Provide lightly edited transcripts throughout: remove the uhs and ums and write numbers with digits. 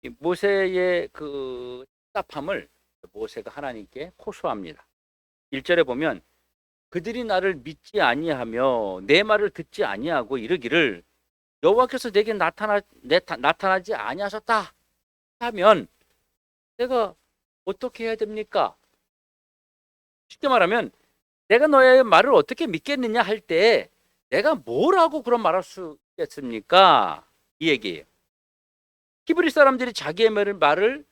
이 모세의 그 답답함을 모세가 하나님께 호소합니다. 1절에 보면 그들이 나를 믿지 아니하며 내 말을 듣지 아니하고 이르기를 여호와께서 내게 나타나지 아니하셨다 하면 내가 어떻게 해야 됩니까? 쉽게 말하면 내가 너의 말을 어떻게 믿겠느냐 할 때 내가 뭐라고 그런 말할 수 있겠습니까? 이 얘기예요. 히브리 사람들이 자기의 말을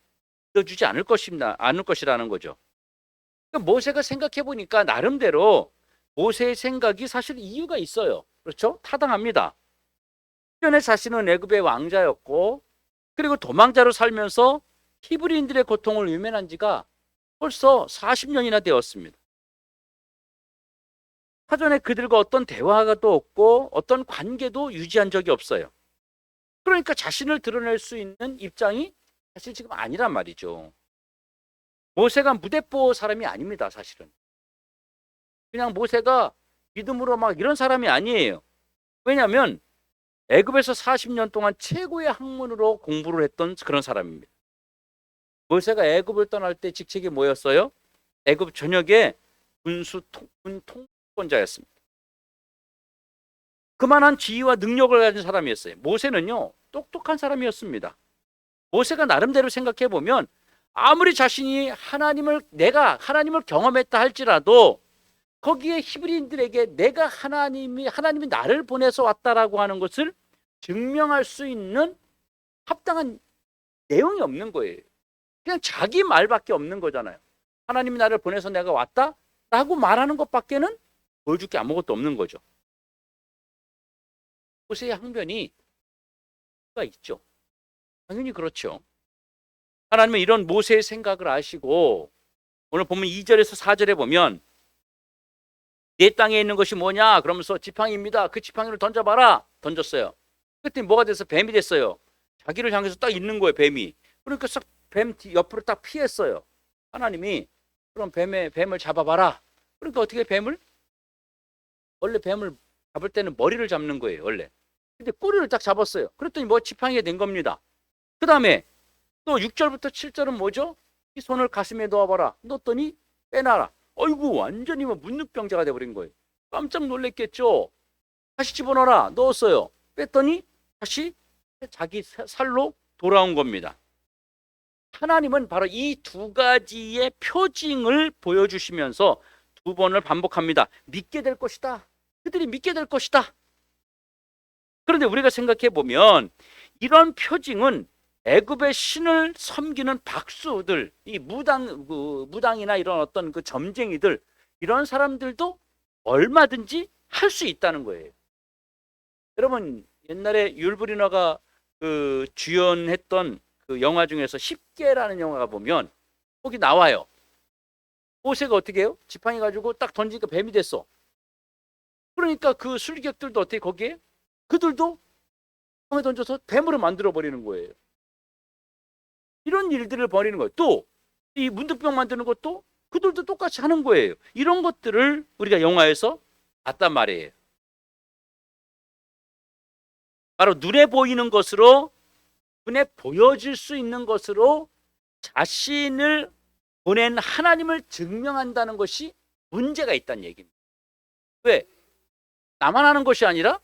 믿어주지 않을 것이라는 거죠. 그러니까 모세가 생각해 보니까 나름대로 모세의 생각이 사실 이유가 있어요. 그렇죠? 타당합니다. 전에 자신은 애굽의 왕자였고 그리고 도망자로 살면서 히브리인들의 고통을 외면한 지가 벌써 40년이나 되었습니다. 사전에 그들과 어떤 대화도 없고 어떤 관계도 유지한 적이 없어요. 그러니까 자신을 드러낼 수 있는 입장이 사실 지금 아니란 말이죠. 모세가 무대뽀 사람이 아닙니다, 사실은. 그냥 모세가 믿음으로 막 이런 사람이 아니에요. 왜냐하면 애굽에서 40년 동안 최고의 학문으로 공부를 했던 그런 사람입니다. 모세가 애굽을 떠날 때 직책이 뭐였어요? 애굽 전역의 군 통권자였습니다. 그만한 지위와 능력을 가진 사람이었어요. 모세는요, 똑똑한 사람이었습니다. 모세가 나름대로 생각해 보면 아무리 자신이 내가 하나님을 경험했다 할지라도 거기에 히브리인들에게 내가 하나님이 나를 보내서 왔다라고 하는 것을 증명할 수 있는 합당한 내용이 없는 거예요. 그냥 자기 말밖에 없는 거잖아요. 하나님이 나를 보내서 내가 왔다라고 말하는 것밖에는 보여줄 게 아무것도 없는 거죠. 모세의 항변이 있죠. 당연히 그렇죠. 하나님은 이런 모세의 생각을 아시고 오늘 보면 2절에서 4절에 보면 내 땅에 있는 것이 뭐냐 그러면서 지팡이입니다. 그 지팡이를 던져봐라. 던졌어요. 그랬더니 뭐가 돼서 뱀이 됐어요. 자기를 향해서 딱 있는 거예요. 뱀이. 그러니까 싹 뱀 옆으로 딱 피했어요. 하나님이 그럼 뱀을 잡아봐라. 그러니까 어떻게 원래 뱀을 잡을 때는 머리를 잡는 거예요. 원래. 근데 꼬리를 딱 잡았어요. 그랬더니 뭐 지팡이가 된 겁니다. 그 다음에 또 6절부터 7절은 뭐죠? 이 손을 가슴에 넣어봐라. 넣었더니 빼놔라. 어이구 완전히 뭐 문득병자가 돼버린 거예요. 깜짝 놀랐겠죠. 다시 집어넣어라. 넣었어요. 뺐더니 다시 자기 살로 돌아온 겁니다. 하나님은 바로 이 두 가지의 표징을 보여주시면서 두 번을 반복합니다. 믿게 될 것이다. 그들이 믿게 될 것이다. 그런데 우리가 생각해 보면 이런 표징은 애굽의 신을 섬기는 박수들, 이 무당이나 이런 어떤 그 점쟁이들, 이런 사람들도 얼마든지 할 수 있다는 거예요. 여러분 옛날에 율브리너가 그 주연했던 그 영화 중에서 10개라는 영화가 보면 거기 나와요. 모세가 어떻게 해요? 지팡이 가지고 딱 던지니까 뱀이 됐어. 그러니까 그 술객들도 어떻게 거기에 그들도 에 던져서 뱀으로 만들어 버리는 거예요. 이런 일들을 벌이는 거예요. 또 이 문득병 만드는 것도 그들도 똑같이 하는 거예요. 이런 것들을 우리가 영화에서 봤단 말이에요. 바로 눈에 보이는 것으로, 눈에 보여질 수 있는 것으로 자신을 보낸 하나님을 증명한다는 것이 문제가 있다는 얘기입니다. 왜? 나만 하는 것이 아니라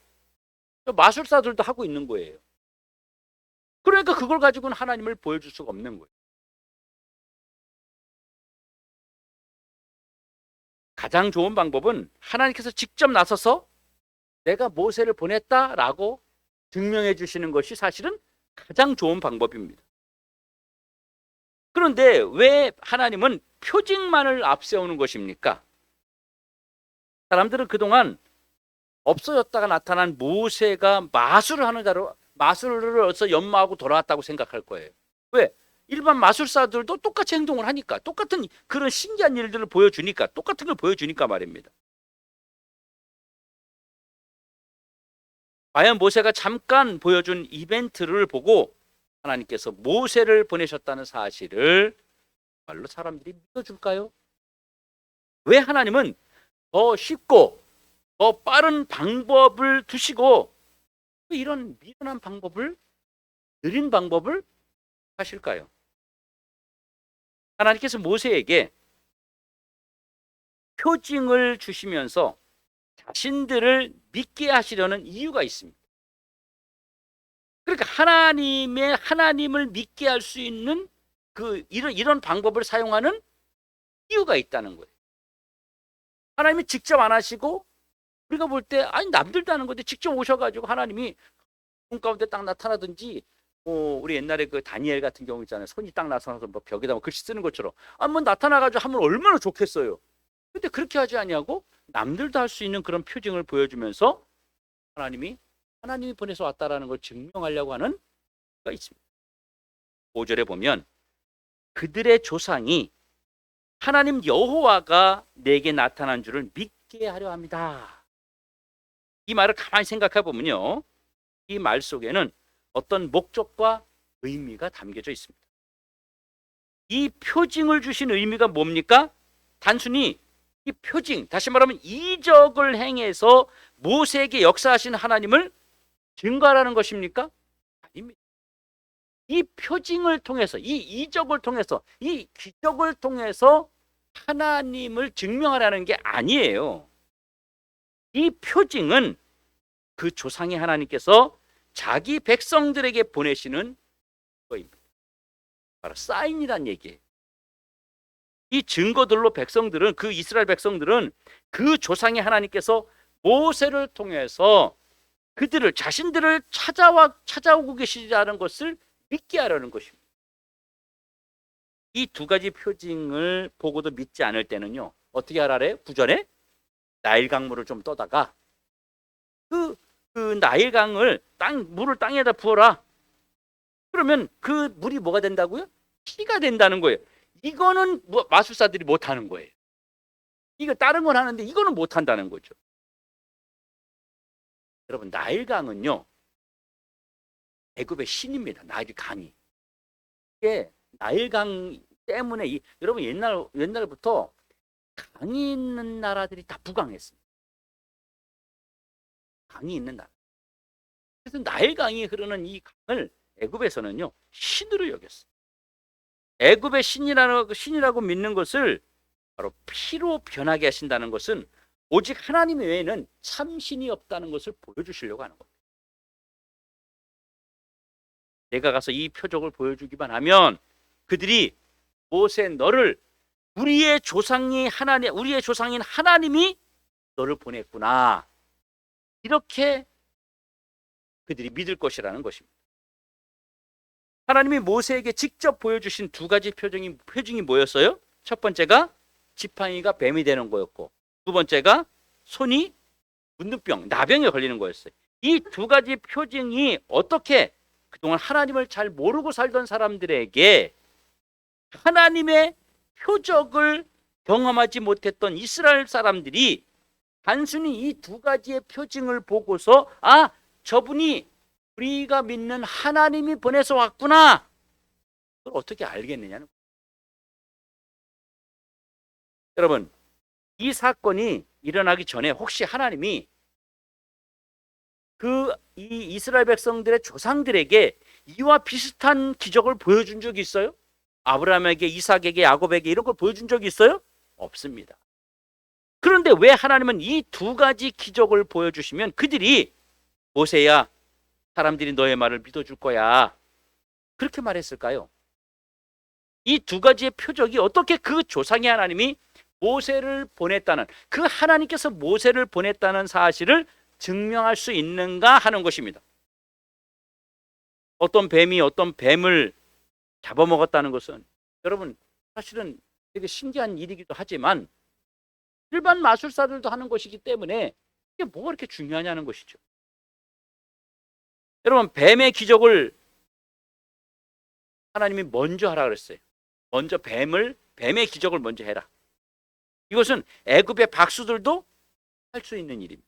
마술사들도 하고 있는 거예요. 그러니까 그걸 가지고는 하나님을 보여줄 수가 없는 거예요. 가장 좋은 방법은 하나님께서 직접 나서서 내가 모세를 보냈다라고 증명해 주시는 것이 사실은 가장 좋은 방법입니다. 그런데 왜 하나님은 표징만을 앞세우는 것입니까? 사람들은 그동안 없어졌다가 나타난 모세가 마술을 해서 연마하고 돌아왔다고 생각할 거예요. 왜? 일반 마술사들도 똑같이 행동을 하니까, 똑같은 그런 신기한 일들을 보여주니까, 똑같은 걸 보여주니까 말입니다. 과연 모세가 잠깐 보여준 이벤트를 보고 하나님께서 모세를 보내셨다는 사실을 정말로 사람들이 믿어줄까요? 왜 하나님은 더 쉽고 더 빠른 방법을 두시고 이런 미련한 방법을, 느린 방법을 하실까요? 하나님께서 모세에게 표징을 주시면서 자신들을 믿게 하시려는 이유가 있습니다. 그러니까 하나님을 믿게 할 수 있는 이런 방법을 사용하는 이유가 있다는 거예요. 하나님이 직접 안 하시고 우리가 볼 때 아니 남들도 하는 건데 직접 오셔가지고 하나님이 꿈 가운데 딱 나타나든지 우리 옛날에 그 다니엘 같은 경우 있잖아요. 손이 딱 나타나서 뭐 벽에다 글씨 쓰는 것처럼 한번 나타나가지고 하면 얼마나 좋겠어요. 근데 그렇게 하지 아니하고 남들도 할 수 있는 그런 표징을 보여주면서 하나님이 보내서 왔다라는 걸 증명하려고 하는 가 있습니다. 5절에 보면 그들의 조상이 하나님 여호와가 내게 나타난 줄을 믿게 하려 합니다. 이 말을 가만히 생각해 보면요, 이 말 속에는 어떤 목적과 의미가 담겨져 있습니다. 이 표징을 주신 의미가 뭡니까? 단순히 이 표징, 다시 말하면 이적을 행해서 모세에게 역사하신 하나님을 증거하라는 것입니까? 아닙니다. 이 표징을 통해서, 이 이적을 통해서, 이 기적을 통해서 하나님을 증명하라는 게 아니에요. 이 표징은 그 조상의 하나님께서 자기 백성들에게 보내시는 거입니다. 바로 사인이란 얘기예요. 이 증거들로 그 이스라엘 백성들은 그 조상의 하나님께서 모세를 통해서 자신들을 찾아오고 계시다는 것을 믿게 하려는 것입니다. 이 두 가지 표징을 보고도 믿지 않을 때는요, 어떻게 하라래요? 9절에 나일 강물을 좀 떠다가 그 나일 강을 물을 땅에다 부어라. 그러면 그 물이 뭐가 된다고요? 피가 된다는 거예요. 이거는 마술사들이 못하는 거예요. 이거 다른 건 하는데 이거는 못한다는 거죠. 여러분, 나일강은요, 애굽의 신입니다. 나일강이. 이게 나일강 때문에 여러분 옛날부터 강이 있는 나라들이 다 부강했습니다. 강이 있는 나라. 그래서 나일강이 흐르는 이 강을 애굽에서는요, 신으로 여겼어요. 애굽의 신이라고 믿는 것을 바로 피로 변하게 하신다는 것은 오직 하나님 외에는 참신이 없다는 것을 보여주시려고 하는 겁니다. 내가 가서 이 표적을 보여주기만 하면 그들이 모세, 너를 우리의 조상인 하나님이 너를 보냈구나, 이렇게 그들이 믿을 것이라는 것입니다. 하나님이 모세에게 직접 보여주신 두 가지 표징이 뭐였어요? 첫 번째가 지팡이가 뱀이 되는 거였고, 두 번째가 손이 문둥병, 나병에 걸리는 거였어요. 이 두 가지 표징이 어떻게 그동안 하나님을 잘 모르고 살던 사람들에게 하나님의 표적을 경험하지 못했던 이스라엘 사람들이 단순히 이 두 가지의 표징을 보고서 저분이 우리가 믿는 하나님이 보내서 왔구나, 그걸 어떻게 알겠느냐는 거예요. 여러분, 이 사건이 일어나기 전에 혹시 하나님이 이 이스라엘 백성들의 조상들에게 이와 비슷한 기적을 보여준 적이 있어요? 아브라함에게, 이삭에게, 야곱에게 이런 걸 보여준 적이 있어요? 없습니다. 그런데 왜 하나님은 이 두 가지 기적을 보여주시면 그들이 모세야, 사람들이 너의 말을 믿어줄 거야, 그렇게 말했을까요? 이 두 가지의 표적이 어떻게 그 조상의 하나님이 모세를 보냈다는, 그 하나님께서 모세를 보냈다는 사실을 증명할 수 있는가 하는 것입니다. 어떤 뱀을 잡아먹었다는 것은 여러분 사실은 되게 신기한 일이기도 하지만 일반 마술사들도 하는 것이기 때문에 이게 뭐가 그렇게 중요하냐는 것이죠. 여러분, 뱀의 기적을 하나님이 먼저 하라 그랬어요. 먼저 뱀의 기적을 먼저 해라. 이것은 애굽의 박수들도 할 수 있는 일입니다.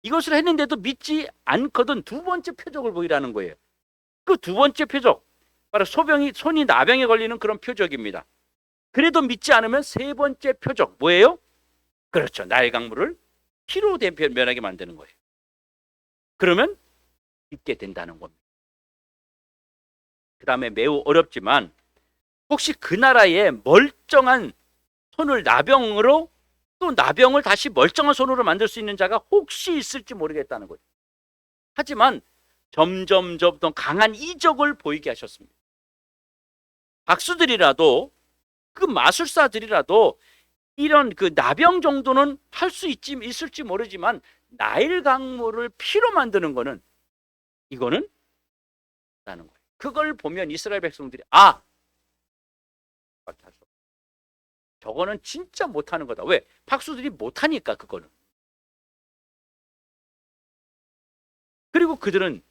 이것을 했는데도 믿지 않거든 두 번째 표적을 보이라는 거예요. 그 두 번째 표적, 바로 손이 나병에 걸리는 그런 표적입니다. 그래도 믿지 않으면 세 번째 표적 뭐예요? 그렇죠, 나일 강물을 피로 변하게 만드는 거예요. 그러면 믿게 된다는 겁니다. 그다음에 매우 어렵지만 혹시 그 나라의 멀쩡한 손을 나병으로 또 나병을 다시 멀쩡한 손으로 만들 수 있는 자가 혹시 있을지 모르겠다는 거죠. 하지만 점점 더 강한 이적을 보이게 하셨습니다. 박수들이라도 그 마술사들이라도 이런 그 나병 정도는 할 수 있을지 모르지만 나일 강물을 피로 만드는 거는 이거는 라는 거예요. 그걸 보면 이스라엘 백성들이 저거는 진짜 못하는 거다. 왜? 박수들이 못하니까 그거는. 그리고 그들은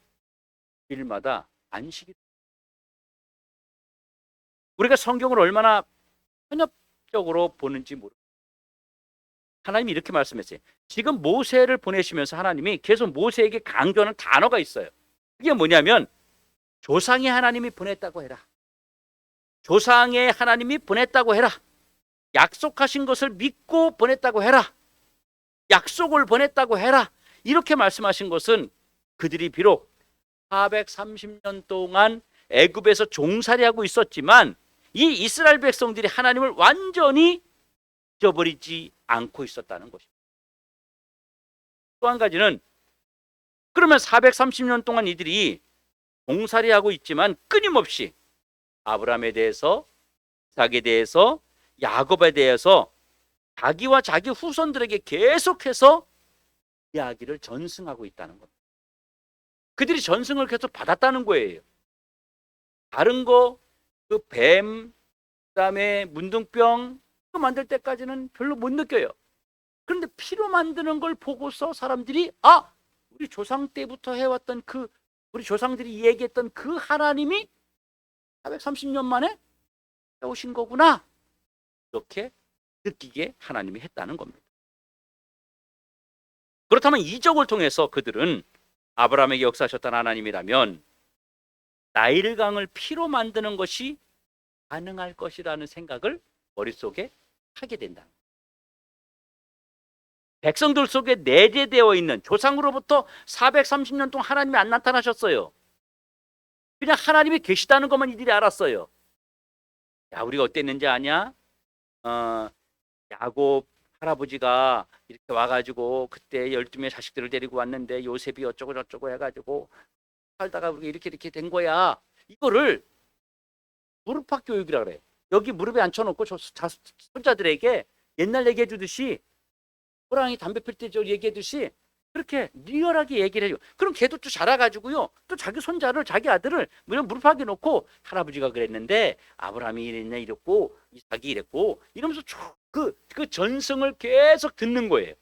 일마다 안식이. 우리가 성경을 얼마나 편협적으로 보는지 모르겠어요. 하나님이 이렇게 말씀했어요. 지금 모세를 보내시면서 하나님이 계속 모세에게 강조하는 단어가 있어요. 그게 뭐냐면 조상의 하나님이 보냈다고 해라. 조상의 하나님이 보냈다고 해라. 약속하신 것을 믿고 보냈다고 해라. 약속을 보냈다고 해라. 이렇게 말씀하신 것은 그들이 비록 430년 동안 애굽에서 종살이하고 있었지만 이 이스라엘 백성들이 하나님을 완전히 잊어버리지 않고 있었다는 것입니다. 또 한 가지는 그러면 430년 동안 이들이 종살이하고 있지만 끊임없이 아브라함에 대해서, 이삭에 대해서, 야곱에 대해서 자기와 자기 후손들에게 계속해서 이야기를 전승하고 있다는 겁니다. 그들이 전승을 계속 받았다는 거예요. 다른 거, 그 뱀, 그다음에 문둥병 그 만들 때까지는 별로 못 느껴요. 그런데 피로 만드는 걸 보고서 사람들이 우리 조상 때부터 해왔던 우리 조상들이 얘기했던 그 하나님이 430년 만에 오신 거구나. 이렇게 느끼게 하나님이 했다는 겁니다. 그렇다면 이적을 통해서 그들은 아브라함에게 역사하셨던 하나님이라면 나일강을 피로 만드는 것이 가능할 것이라는 생각을 머릿속에 하게 된다. 백성들 속에 내재되어 있는 조상으로부터 430년 동안 하나님이 안 나타나셨어요. 그냥 하나님이 계시다는 것만 이들이 알았어요. 야, 우리가 어땠는지 아냐? 야곱 할아버지가 이렇게 와가지고 그때 12명의 자식들을 데리고 왔는데 요셉이 어쩌고 저쩌고 해가지고 살다가 우리가 이렇게 된 거야. 이거를 무릎팍 교육이라 그래. 여기 무릎에 앉혀놓고 손자들에게 옛날 얘기해 주듯이 호랑이 담배 필 때 얘기해듯이 그렇게 리얼하게 얘기를 해요. 그럼 걔도 또 자라가지고요. 또 자기 손자를, 자기 아들을 무릎팍에 놓고 할아버지가 그랬는데 아브라함이 이랬냐 이랬고 이삭이 이랬고 이러면서 그 전승을 계속 듣는 거예요.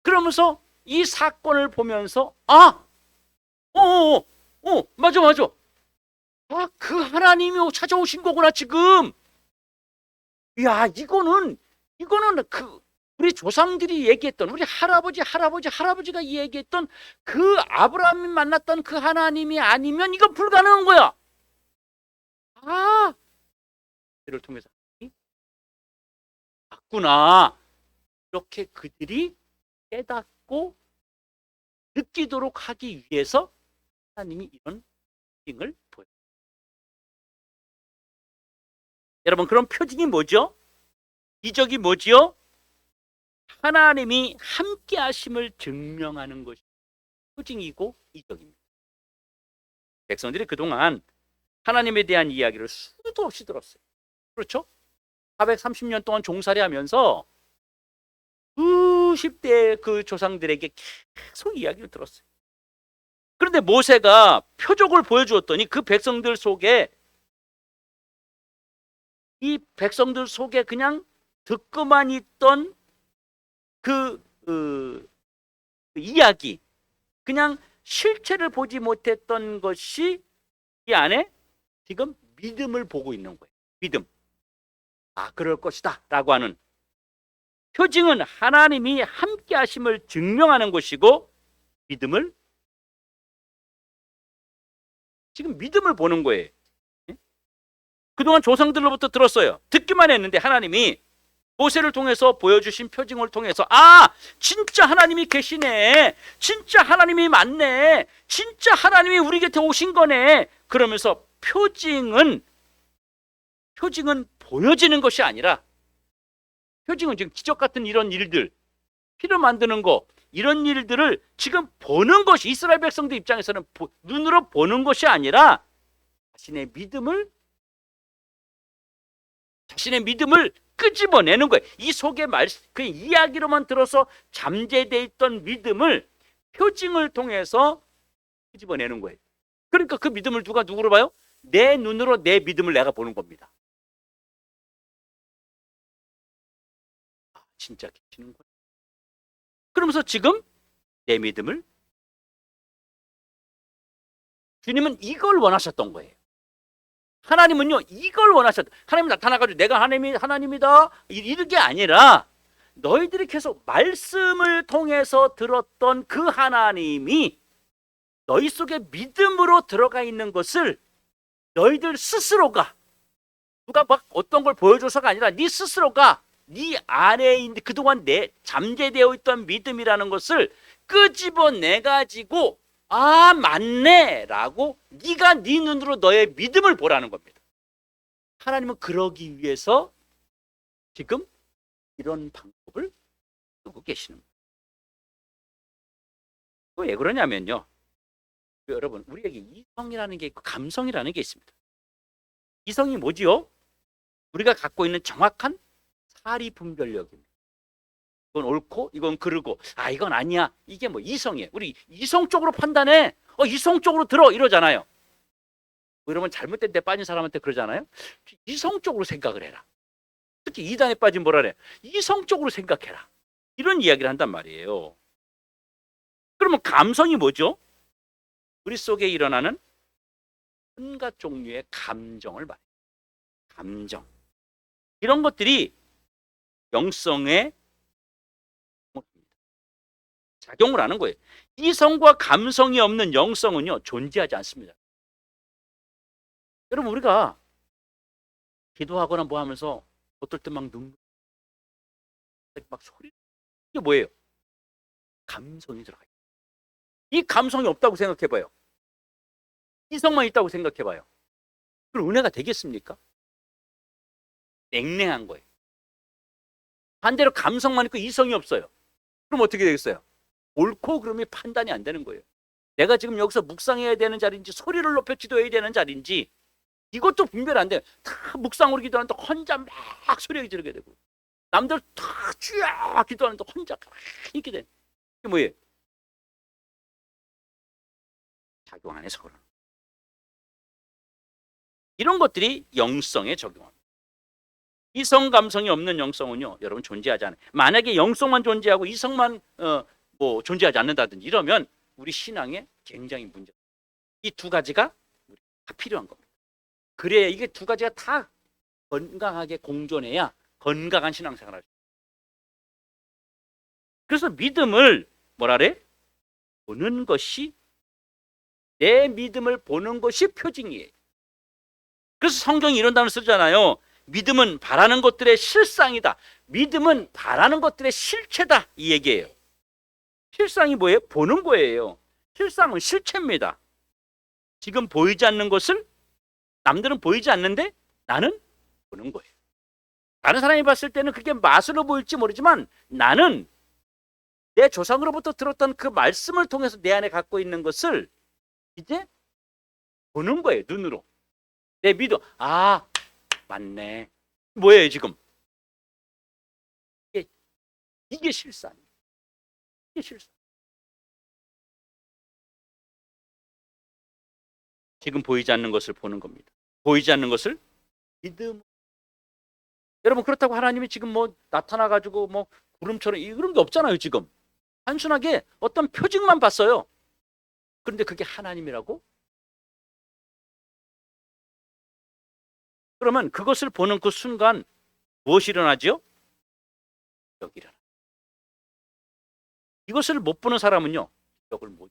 그러면서 이 사건을 보면서 맞아. 그 하나님이 찾아오신 거구나 지금. 야, 이거는 우리 조상들이 얘기했던 우리 할아버지가 얘기했던 그 아브라함이 만났던 그 하나님이 아니면 이건 불가능한 거야. 그를 통해서 맞구나. 이렇게 그들이 깨닫고 느끼도록 하기 위해서 하나님이 이런 표징을 보여요. 여러분, 그런 표징이 뭐죠? 이적이 뭐지요? 하나님이 함께 하심을 증명하는 것이 표징이고 이적입니다. 백성들이 그동안 하나님에 대한 이야기를 수도 없이 들었어요. 그렇죠? 430년 동안 종살이하면서 수십 대의 그 조상들에게 계속 이야기를 들었어요. 그런데 모세가 표적을 보여주었더니 그 백성들 속에 그냥 듣고만 있던 그 이야기, 그냥 실체를 보지 못했던 것이 이 안에 지금 믿음을 보고 있는 거예요. 믿음. 그럴 것이다 라고 하는 표징은 하나님이 함께 하심을 증명하는 것이고 지금 믿음을 보는 거예요. 그동안 조상들로부터 들었어요. 듣기만 했는데 하나님이 모세를 통해서 보여주신 표징을 통해서 진짜 하나님이 계시네. 진짜 하나님이 맞네. 진짜 하나님이 우리 곁에 오신 거네. 그러면서 표징은 보여지는 것이 아니라, 표징은 지금 기적 같은 이런 일들, 피를 만드는 거, 이런 일들을 지금 보는 것이, 이스라엘 백성들 입장에서는 눈으로 보는 것이 아니라 자신의 믿음을 끄집어내는 거예요. 이 속에 그 이야기로만 들어서 잠재되어 있던 믿음을 표징을 통해서 끄집어내는 거예요. 그러니까 그 믿음을 누가 누구로 봐요? 내 눈으로 내 믿음을 내가 보는 겁니다. 진짜 계시는 거예요. 그러면서 지금 내 믿음을, 주님은 이걸 원하셨던 거예요. 하나님은요, 이걸 원하셨다. 하나님이 나타나가지고 내가 하나님이다 이런 게 아니라, 너희들이 계속 말씀을 통해서 들었던 그 하나님이 너희 속에 믿음으로 들어가 있는 것을 너희들 스스로가, 누가 막 어떤 걸 보여줘서가 아니라 네 스스로가 네 안에 있는 그동안 잠재되어 있던 믿음이라는 것을 끄집어내 가지고, 아 맞네 라고 네가 네 눈으로 너의 믿음을 보라는 겁니다. 하나님은 그러기 위해서 지금 이런 방법을 쓰고 계시는 거예요. 왜 그러냐면요, 여러분, 우리에게 이성이라는 게 있고 감성이라는 게 있습니다. 이성이 뭐지요? 우리가 갖고 있는 정확한 사리 분별력입니다. 이건 옳고 이건 그르고, 아 이건 아니야, 이게 뭐 이성이에요. 우리 이성적으로 판단해, 이성적으로 들어 이러잖아요. 여러분, 잘못된 데 빠진 사람한테 그러잖아요. 이성적으로 생각을 해라. 특히 이단에 빠진 뭐라 그래, 이성적으로 생각해라, 이런 이야기를 한단 말이에요. 그러면 감성이 뭐죠? 우리 속에 일어나는 온갖 종류의 감정을 말해요. 감정, 이런 것들이 영성에 작용을 하는 거예요. 이성과 감성이 없는 영성은요, 존재하지 않습니다. 여러분, 우리가 기도하거나 뭐 하면서 어떨 때 막 눈물, 막 소리, 이게 뭐예요? 감성이 들어가요. 이 감성이 없다고 생각해봐요. 이성만 있다고 생각해봐요. 그럼 은혜가 되겠습니까? 냉랭한 거예요. 반대로 감성만 있고 이성이 없어요. 그럼 어떻게 되겠어요? 옳고 그름이 판단이 안 되는 거예요. 내가 지금 여기서 묵상해야 되는 자리인지 소리를 높여 기도해야 되는 자리인지 이것도 분별 안 돼요. 다 묵상으로 기도하는데 혼자 막 소리 지르게 되고, 남들 다 쥐야 기도하는데 혼자 이렇게 돼. 이게 뭐예요? 작용 안 해서 그러는, 이런 것들이 영성에 적용합니다. 이성 감성이 없는 영성은요, 여러분 존재하지 않아요. 만약에 영성만 존재하고 이성만 뭐 존재하지 않는다든지 이러면 우리 신앙에 굉장히 문제. 이 두 가지가 다 필요한 겁니다. 그래야 이게 두 가지가 다 건강하게 공존해야 건강한 신앙생활을. 그래서 믿음을 뭐라 그래? 보는 것이, 내 믿음을 보는 것이 표징이에요. 그래서 성경이 이런 단어를 쓰잖아요. 믿음은 바라는 것들의 실상이다. 믿음은 바라는 것들의 실체다, 이 얘기예요. 실상이 뭐예요? 보는 거예요. 실상은 실체입니다. 지금 보이지 않는 것을 남들은 보이지 않는데 나는 보는 거예요. 다른 사람이 봤을 때는 그게 맛으로 보일지 모르지만 나는 내 조상으로부터 들었던 그 말씀을 통해서 내 안에 갖고 있는 것을 이제 보는 거예요. 눈으로. 내 믿음, 아 맞네. 뭐예요 지금? 이게 실상이에요. 이게 실상. 지금 보이지 않는 것을 보는 겁니다. 보이지 않는 것을 믿음. 여러분, 그렇다고 하나님이 지금 뭐 나타나가지고 뭐 구름처럼 이런 게 없잖아요. 지금 단순하게 어떤 표징만 봤어요. 그런데 그게 하나님이라고? 그러면 그것을 보는 그 순간 무엇이 일어나죠? 기적이 일어나. 이것을 못 보는 사람은요, 기적을 못.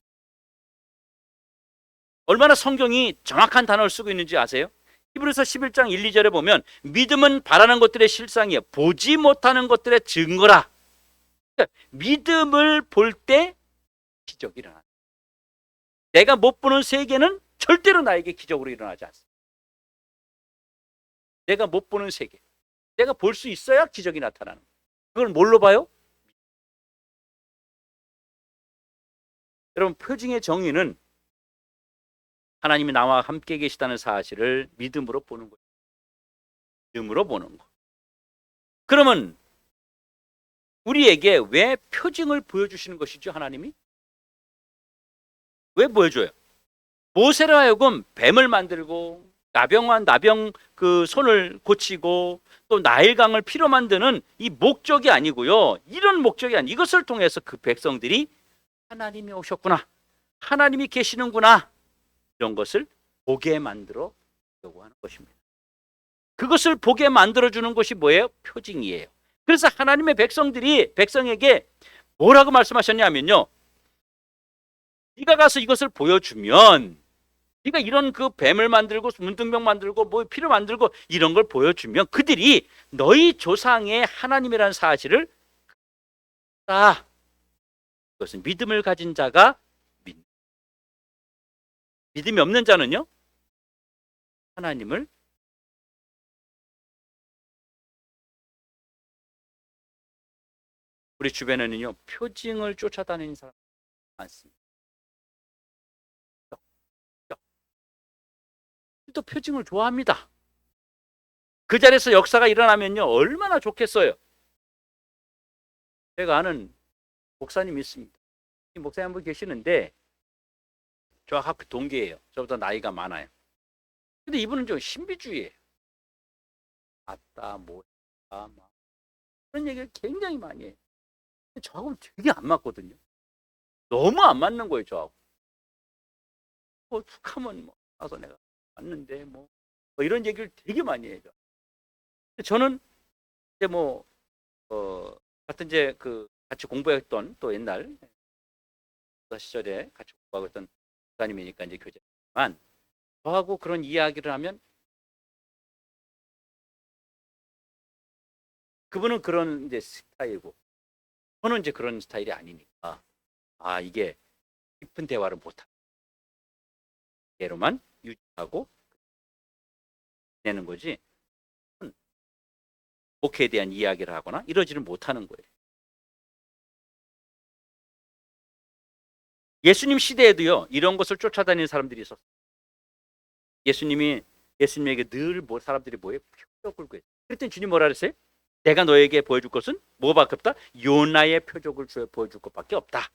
얼마나 성경이 정확한 단어를 쓰고 있는지 아세요? 히브리서 11장 1, 2절에 보면 믿음은 바라는 것들의 실상이에요. 보지 못하는 것들의 증거라. 그러니까 믿음을 볼 때 기적이 일어나. 내가 못 보는 세계는 절대로 나에게 기적으로 일어나지 않습니다. 내가 못 보는 세계. 내가 볼 수 있어야 기적이 나타나는 거예요. 그걸 뭘로 봐요? 여러분, 표징의 정의는 하나님이 나와 함께 계시다는 사실을 믿음으로 보는 거예요. 믿음으로 보는 거. 그러면 우리에게 왜 표징을 보여주시는 것이죠, 하나님이? 왜 보여줘요? 모세로 하여금 뱀을 만들고 나병 그 손을 고치고 또 나일강을 피로 만드는 이 목적이 아니고요. 이런 목적이 아니, 이것을 통해서 그 백성들이 하나님이 오셨구나, 하나님이 계시는구나, 이런 것을 보게 만들어 주려고 하는 것입니다. 그것을 보게 만들어 주는 것이 뭐예요? 표징이에요. 그래서 하나님의 백성에게 뭐라고 말씀하셨냐면요, 네가 가서 이것을 보여주면, 네가 이런 그 뱀을 만들고 문둥병 만들고 뭐 피를 만들고 이런 걸 보여주면 그들이 너희 조상의 하나님이라는 사실을 다, 그것은 믿음을 가진 자가 믿음이 없는 자는요, 하나님을 우리 주변에는요 표징을 쫓아다니는 사람 많습니다. 또 표징을 좋아합니다. 그 자리에서 역사가 일어나면요 얼마나 좋겠어요. 제가 아는 목사님이 있습니다. 이 목사님 한 분 계시는데 저 학교 동기예요. 저보다 나이가 많아요. 근데 이분은 좀 신비주의예요. 맞다, 뭐다, 막 그런 얘기를 굉장히 많이 해요. 저하고는 되게 안 맞거든요. 너무 안 맞는 거예요, 저하고. 뭐 툭하면 뭐 나서 내가 맞는데 뭐 이런 얘기를 되게 많이 해요. 저는 이제 뭐 같은 이제 그 같이 공부했던 또 옛날 시절에 같이 공부하고 있던 목사님이니까 이제 교제지만 저하고 그런 이야기를 하면 그분은 그런 이제 스타일이고 저는 이제 그런 스타일이 아니니까 이게 깊은 대화를 못하는 대로만 유지하고 내는 거지 목회에 대한 이야기를 하거나 이러지를 못하는 거예요. 예수님 시대에도요 이런 것을 쫓아다니는 사람들이 있었어요. 예수님에게 늘 사람들이 뭐예요? 표적을 구해요. 그랬더니 주님 뭐라 그랬어요? 내가 너에게 보여줄 것은 뭐밖에 없다? 요나의 표적을 보여줄 것밖에 없다.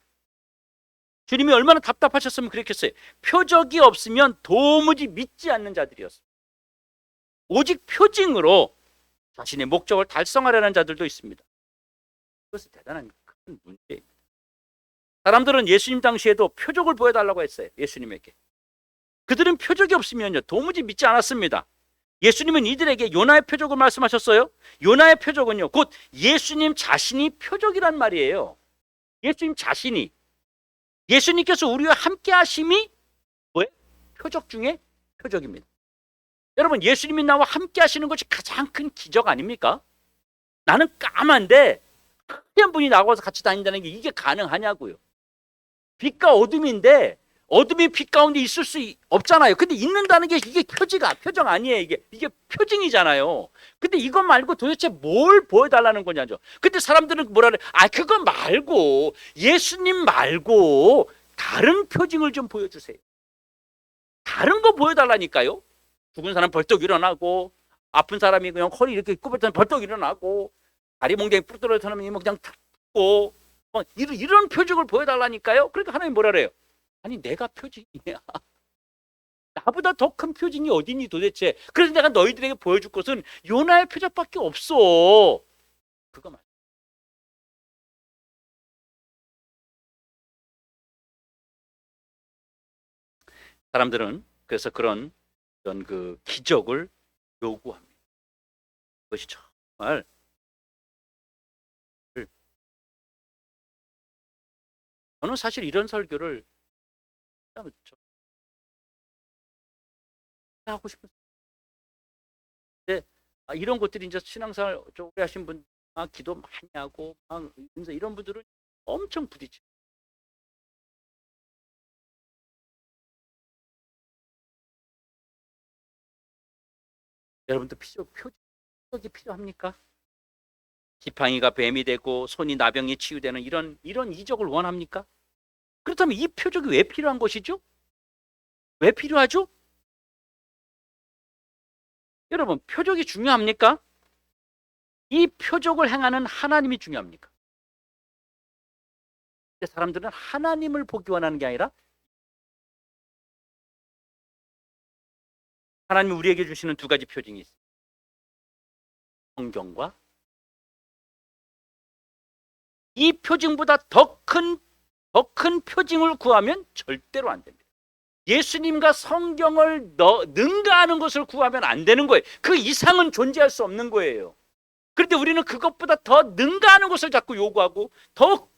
주님이 얼마나 답답하셨으면 그랬겠어요. 표적이 없으면 도무지 믿지 않는 자들이었어요. 오직 표징으로 자신의 목적을 달성하려는 자들도 있습니다. 그것은 대단한 큰 문제입니다. 사람들은 예수님 당시에도 표적을 보여달라고 했어요. 예수님에게. 그들은 표적이 없으면요 도무지 믿지 않았습니다. 예수님은 이들에게 요나의 표적을 말씀하셨어요. 요나의 표적은요 곧 예수님 자신이 표적이란 말이에요. 예수님 자신이, 예수님께서 우리와 함께 하심이 뭐예요? 표적 중에 표적입니다. 여러분, 예수님이 나와 함께 하시는 것이 가장 큰 기적 아닙니까? 나는 까만데 하얀 분이 나와서 같이 다닌다는 게 이게 가능하냐고요. 빛과 어둠인데 어둠이 빛 가운데 있을 수 없잖아요. 근데 있는다는 게 이게 표정 아니에요. 이게 표징이잖아요. 근데 이것 말고 도대체 뭘 보여달라는 거냐죠. 근데 사람들은 뭐라 그래? 그거 말고 예수님 말고 다른 표징을 좀 보여주세요. 다른 거 보여달라니까요. 죽은 사람 벌떡 일어나고 아픈 사람이 그냥 허리 이렇게 굽었더니 벌떡 일어나고 다리 몽둥이 푹 떨어진 사람이 그냥 탁 고 이런 표적을 보여달라니까요. 그러니까 하나님 뭐라 그래요? 아니 내가 표징이야. 나보다 더 큰 표징이 어디니 도대체. 그래서 내가 너희들에게 보여줄 것은 요나의 표적밖에 없어. 그거 맞아. 사람들은 그래서 그런 그 기적을 요구합니다. 그것이 정말 저는 사실 이런 설교를 하고 싶은. 근데 이런 것들이 이제 신앙생활 좀 오래 하신 분, 기도 많이 하고 이런 분들은 엄청 부딪혀. 여러분도 표적이 필요합니까? 지팡이가 뱀이 되고 손이 나병이 치유되는 이런 이적을 원합니까? 그렇다면 이 표적이 왜 필요한 것이죠? 왜 필요하죠? 여러분, 표적이 중요합니까? 이 표적을 행하는 하나님이 중요합니까? 사람들은 하나님을 보기 원하는 게 아니라 하나님이 우리에게 주시는 두 가지 표징이 있습니다. 성경과 이 표징보다 더 큰 표징을 구하면 절대로 안 됩니다. 예수님과 성경을 능가하는 것을 구하면 안 되는 거예요. 그 이상은 존재할 수 없는 거예요. 그런데 우리는 그것보다 더 능가하는 것을 자꾸 요구하고 더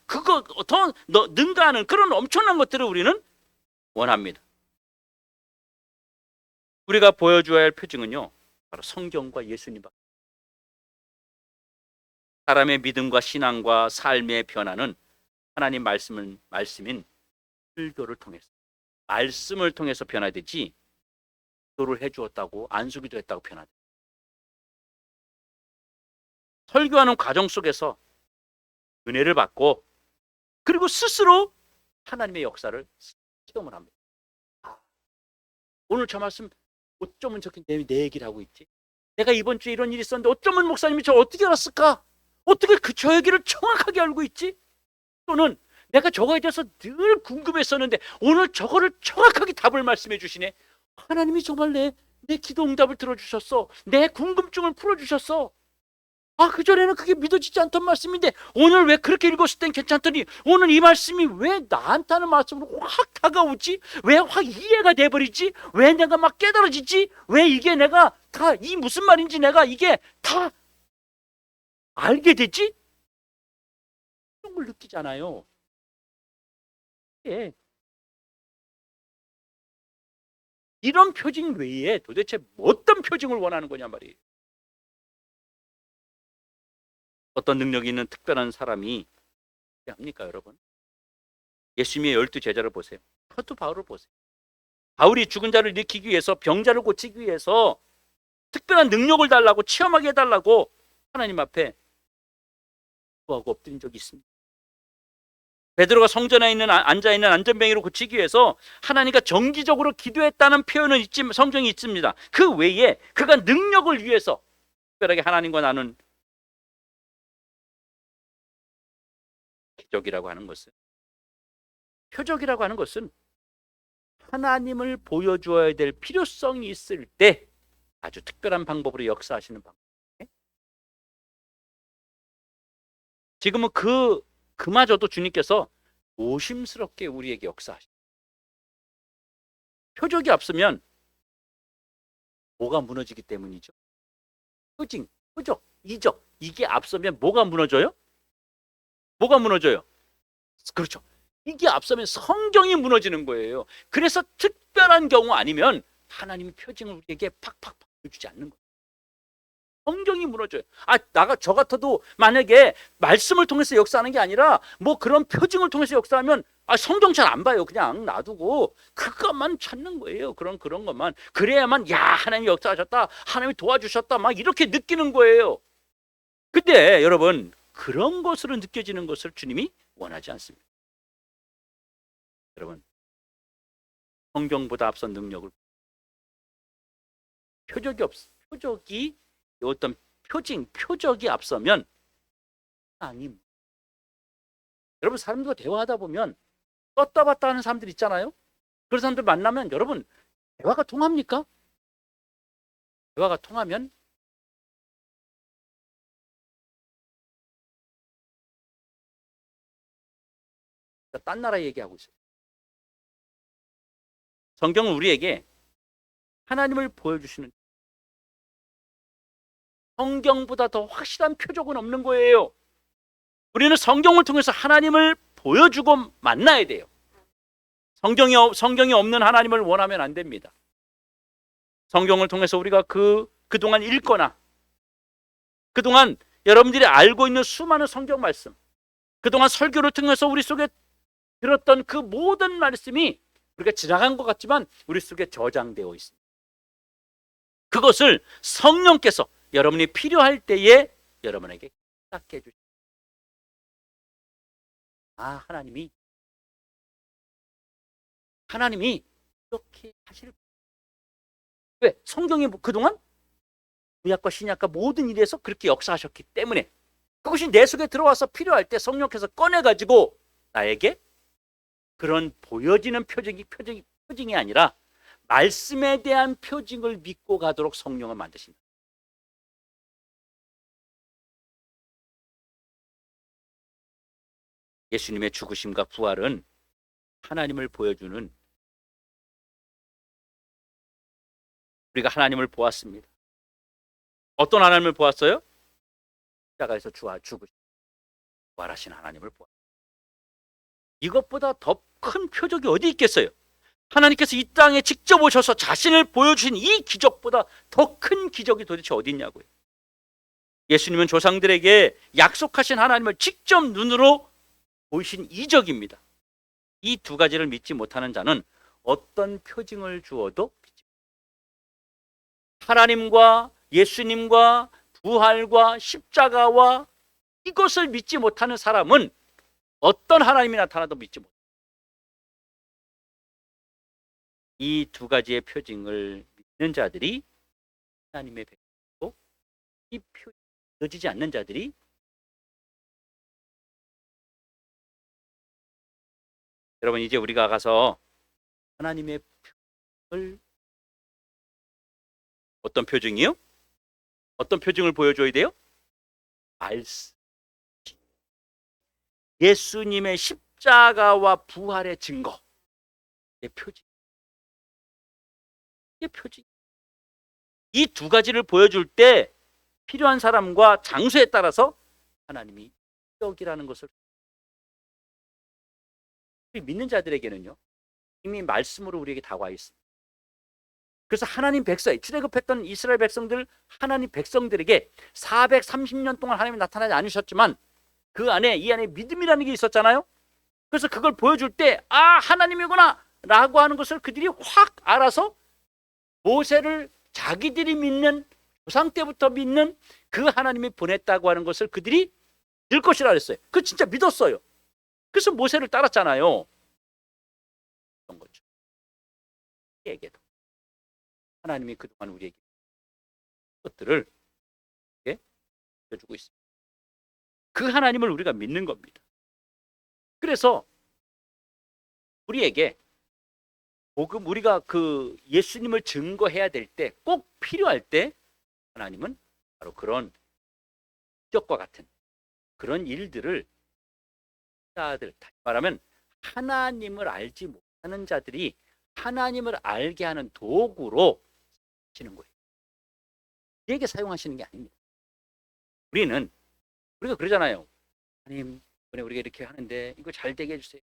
능가하는 그런 엄청난 것들을 우리는 원합니다. 우리가 보여줘야 할 표징은요, 바로 성경과 예수님과 사람의 믿음과 신앙과 삶의 변화는 하나님 말씀인 설교를 통해서 말씀을 통해서 변화되지 기도를 해주었다고 안수기도 했다고 변화돼. 설교하는 과정 속에서 은혜를 받고 그리고 스스로 하나님의 역사를 체험을 합니다. 오늘 저 말씀 어쩌면 저렇게 내 얘기를 하고 있지? 내가 이번 주에 이런 일이 있었는데 어쩌면 목사님이 저 어떻게 알았을까? 어떻게 저 얘기를 정확하게 알고 있지? 또는 내가 저거에 대해서 늘 궁금했었는데 오늘 저거를 정확하게 답을 말씀해 주시네. 하나님이 정말 내 기도 응답을 들어주셨어. 내 궁금증을 풀어주셨어. 그전에는 그게 믿어지지 않던 말씀인데 오늘 왜 그렇게 읽었을 땐 괜찮더니 오늘 이 말씀이 왜 나한테 하는 말씀으로 확 다가오지? 왜 확 이해가 돼버리지? 왜 내가 막 깨달아지지? 왜 이게 내가 다 이 무슨 말인지 내가 이게 다 알게 되지? 그런 걸 느끼잖아요. 예. 이런 표징 외에 도대체 어떤 표징을 원하는 거냐 말이에요. 어떤 능력이 있는 특별한 사람이 합니까, 여러분? 예수님의 12 제자를 보세요. 사도 바울을 보세요. 바울이 죽은 자를 일으키기 위해서 병자를 고치기 위해서 특별한 능력을 달라고 체험하게 해달라고 하나님 앞에 구하고 엎드린 적이 있습니다. 베드로가 성전에 앉아있는 안전뱅이로 고치기 위해서 하나님과 정기적으로 기도했다는 표현은 성경이 있습니다. 그 외에 그가 능력을 위해서 특별하게 하나님과 나눈 표적이라고 하는 것은 하나님을 보여주어야 될 필요성이 있을 때 아주 특별한 방법으로 역사하시는 방법. 지금은 그마저도 주님께서 조심스럽게 우리에게 역사하십니다. 표적이 없으면 뭐가 무너지기 때문이죠? 표적, 이적 이게 앞서면 뭐가 무너져요? 뭐가 무너져요? 그렇죠. 이게 앞서면 성경이 무너지는 거예요. 그래서 특별한 경우 아니면 하나님의 표징을 우리에게 팍팍 보여주지 않는 거예요. 성경이 무너져요. 저 같아도 만약에 말씀을 통해서 역사하는 게 아니라 뭐 그런 표징을 통해서 역사하면 성경 잘 안 봐요. 그냥 놔두고 그것만 찾는 거예요. 그런 것만. 그래야만 하나님이 역사하셨다. 하나님이 도와주셨다. 막 이렇게 느끼는 거예요. 근데 여러분 그런 것으로 느껴지는 것을 주님이 원하지 않습니다. 여러분 성경보다 앞선 능력을 표적이 어떤 표적이 앞서면 여러분 사람들과 대화하다 보면 떴다 봤다 하는 사람들 있잖아요. 그런 사람들 만나면 여러분 대화가 통합니까? 대화가 통하면 딴 나라 얘기하고 있어요. 성경은 우리에게 하나님을 보여주시는 성경보다 더 확실한 표적은 없는 거예요. 우리는 성경을 통해서 하나님을 보여주고 만나야 돼요. 성경이 없는 하나님을 원하면 안 됩니다. 성경을 통해서 우리가 그동안 읽거나 그동안 여러분들이 알고 있는 수많은 성경 말씀, 그동안 설교를 통해서 우리 속에 들었던 그 모든 말씀이 우리가 지나간 것 같지만 우리 속에 저장되어 있습니다. 그것을 성령께서 여러분이 필요할 때에 여러분에게 깨닫게 해주십니다. 아, 하나님이 이렇게 하실. 왜? 성경이 그동안 구약과 신약과 모든 일에서 그렇게 역사하셨기 때문에 그것이 내 속에 들어와서 필요할 때 성령께서 꺼내가지고 나에게 그런 보여지는 표징이 아니라 말씀에 대한 표징을 믿고 가도록 성령을 만드십니다. 예수님의 죽으심과 부활은 하나님을 보여주는, 우리가 하나님을 보았습니다. 어떤 하나님을 보았어요? 십자가에서 죽으시고 부활하신 하나님을 보았습니다. 이것보다 더 큰 표적이 어디 있겠어요? 하나님께서 이 땅에 직접 오셔서 자신을 보여주신 이 기적보다 더 큰 기적이 도대체 어디 있냐고요. 예수님은 조상들에게 약속하신 하나님을 직접 눈으로 보이신 이적입니다. 이 두 가지를 믿지 못하는 자는 어떤 표징을 주어도 믿지 못합니다. 하나님과 예수님과 부활과 십자가와 이것을 믿지 못하는 사람은 어떤 하나님이 나타나도 믿지 못합니다. 이 두 가지의 표징을 믿는 자들이 하나님의 백성이고, 이 표징이 믿어지지 않는 자들이, 여러분 이제 우리가 가서 하나님의 표징을, 어떤 표징이요? 어떤 표징을 보여줘야 돼요? 말씀. 예수님의 십자가와 부활의 증거. 이게 표징. 이게 표징. 이 두 가지를 보여줄 때 필요한 사람과 장소에 따라서 하나님이 기적이라는 것을, 믿는 자들에게는요 이미 말씀으로 우리에게 다가와 있습니다. 그래서 하나님 백성, 출애굽했던 이스라엘 백성들, 하나님 백성들에게 430년 동안 하나님이 나타나지 않으셨지만 그 안에, 이 안에 믿음이라는 게 있었잖아요. 그래서 그걸 보여줄 때 아, 하나님이구나 라고 하는 것을 그들이 확 알아서 모세를 자기들이 믿는, 조상 때부터 믿는 그 하나님이 보냈다고 하는 것을 그들이 믿을 것이라 그랬어요. 그 진짜 믿었어요. 그래서 모세를 따랐잖아요. 그런 거죠. 우리에게도 하나님이 그동안 우리에게 것들을 보여주고 있습니다. 그 하나님을 우리가 믿는 겁니다. 그래서 우리에게 복음, 우리가 그 예수님을 증거해야 될 때, 꼭 필요할 때 하나님은 바로 그런 기적과 같은 그런 일들을, 자들, 다시 말하면 하나님을 알지 못하는 자들이 하나님을 알게 하는 도구로 쓰시는 거예요. 우리에게 사용하시는 게 아닙니다. 우리가 그러잖아요. 하나님, 이번에 우리가 이렇게 하는데 이거 잘 되게 해주세요.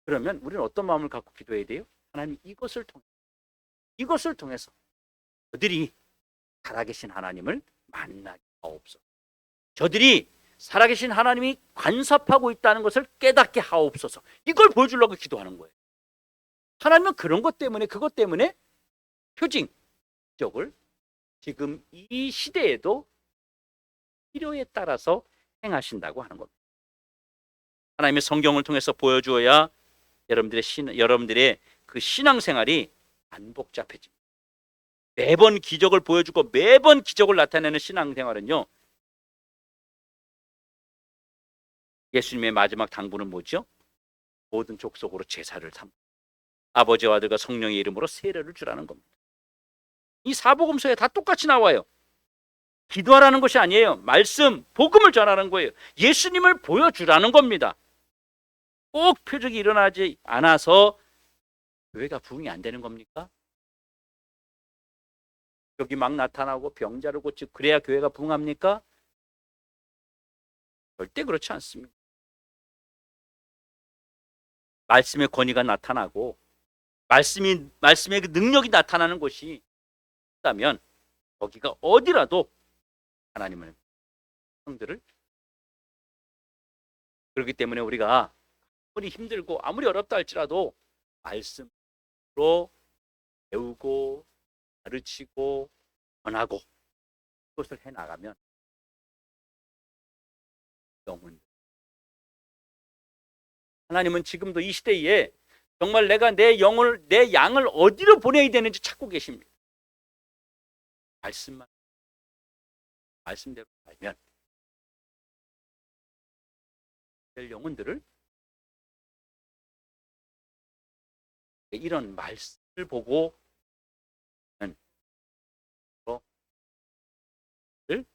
그러면 우리는 어떤 마음을 갖고 기도해야 돼요? 하나님, 이것을 통해서 저들이 살아계신 하나님을 만나게 하옵소서. 저들이 살아계신 하나님이 간섭하고 있다는 것을 깨닫게 하옵소서. 이걸 보여주려고 기도하는 거예요. 하나님은 그런 것 때문에, 그것 때문에 표징, 기적을 지금 이 시대에도 필요에 따라서 행하신다고 하는 겁니다. 하나님의 성경을 통해서 보여주어야 여러분들의 그 신앙생활이 안 복잡해집니다. 매번 기적을 보여주고 매번 기적을 나타내는 신앙생활은요, 예수님의 마지막 당부는 뭐죠? 모든 족속으로 제사를 삼고 아버지와 아들과 성령의 이름으로 세례를 주라는 겁니다. 이 사복음서에 다 똑같이 나와요. 기도하라는 것이 아니에요. 말씀, 복음을 전하는 거예요. 예수님을 보여주라는 겁니다. 꼭 표적이 일어나지 않아서 교회가 부흥이 안 되는 겁니까? 여기 막 나타나고 병자를 고치고 그래야 교회가 부흥합니까? 절대 그렇지 않습니다. 말씀의 권위가 나타나고 말씀의 그 능력이 나타나는 곳이 있다면 거기가 어디라도 하나님은 성들을, 그렇기 때문에 우리가 아무리 힘들고 아무리 어렵다 할지라도 말씀으로 배우고 가르치고 전하고 그것을 해 나가면 영혼 하나님은 지금도 이 시대에 정말 내가 내 영혼을 내 양을 어디로 보내야 되는지 찾고 계십니다. 말씀만 말씀대로 살면 될 영혼들을 이런 말씀을 보고 를